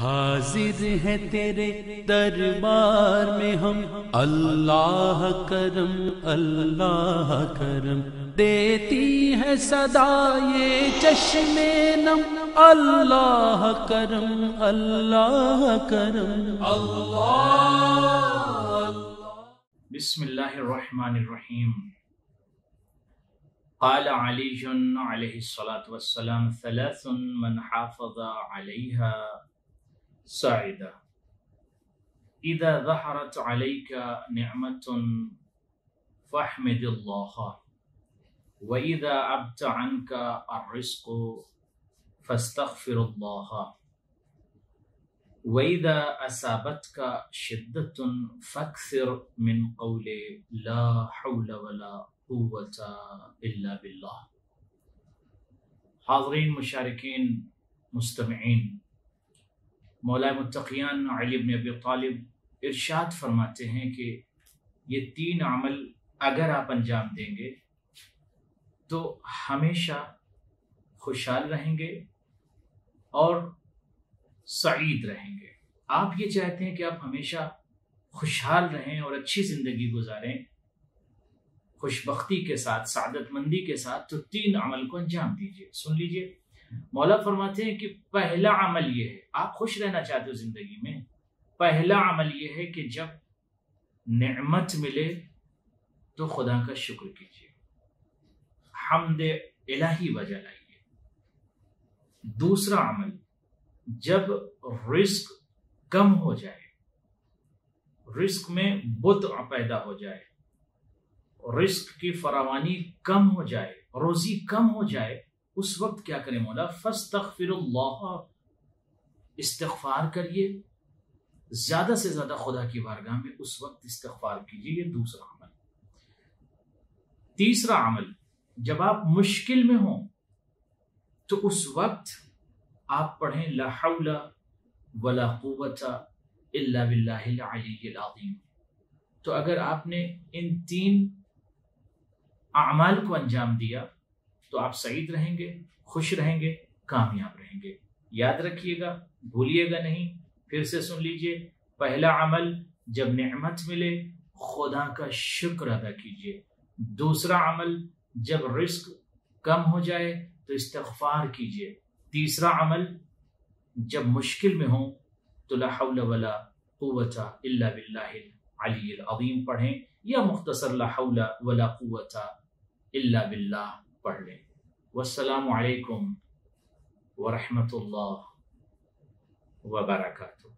حاضر ہے تیرے دربار میں ہم، اللہ کرم اللہ کرم، دیتی ہے صدا یہ چشم نم، اللہ کرم اللہ کرم اللہ۔ بسم اللہ الرحمن الرحیم۔ قال علی علیہ الصلاۃ والسلام ثلاث من حافظ علیہا سعد، اذا ظہرت علیک نعمت فاحمد اللہ، واذا ابت عنک الرزق فاستغفر اللہ، وَإِذَا أَصَابَتْكَ شِدَّةٌ فَاكْثِرْ مِنْ قَوْلِ لَا حَوْلَ وَلَا قُوَّةَ إِلَّا بِاللَّهِ۔ حاضرین، مشارکین، مستمعین، مولا متقیان علی بن ابی طالب ارشاد فرماتے ہیں کہ یہ تین عمل اگر آپ انجام دیں گے تو ہمیشہ خوشحال رہیں گے اور سعید رہیں گے۔ آپ یہ چاہتے ہیں کہ آپ ہمیشہ خوشحال رہیں اور اچھی زندگی گزاریں، خوشبختی کے ساتھ، سعادت مندی کے ساتھ، تو تین عمل کو انجام دیجئے۔ سن لیجئے، مولا فرماتے ہیں کہ پہلا عمل یہ ہے، آپ خوش رہنا چاہتے ہو زندگی میں، پہلا عمل یہ ہے کہ جب نعمت ملے تو خدا کا شکر کیجئے، حمد الہی وجہ لائیے۔ دوسرا عمل، جب رزق کم ہو جائے، رزق میں بطء پیدا ہو جائے، رزق کی فراوانی کم ہو جائے، روزی کم ہو جائے، اس وقت کیا کریں مولا؟ فاستغفر اللہ، استغفار کریے، زیادہ سے زیادہ خدا کی بارگاہ میں اس وقت استغفار کیجیے۔ یہ دوسرا عمل۔ تیسرا عمل، جب آپ مشکل میں ہوں تو اس وقت آپ پڑھیں لا حول ولا قوت الا باللہ العلی العظیم۔ تو اگر آپ نے ان تین اعمال کو انجام دیا تو آپ سعید رہیں گے، خوش رہیں گے، کامیاب رہیں گے۔ یاد رکھیے گا، بھولیے گا نہیں، پھر سے سن لیجئے۔ پہلا عمل، جب نعمت ملے خدا کا شکر ادا کیجئے۔ دوسرا عمل، جب رزق کم ہو جائے تو استغفار کیجئے۔ تیسرا عمل، جب مشکل میں ہوں تو لا حول ولا قوت الا باللہ العلی العظیم پڑھیں، یا مختصر لا حول ولا قوت الا باللہ پڑھ لیں۔ والسلام علیکم ورحمۃ اللہ وبرکاتہ۔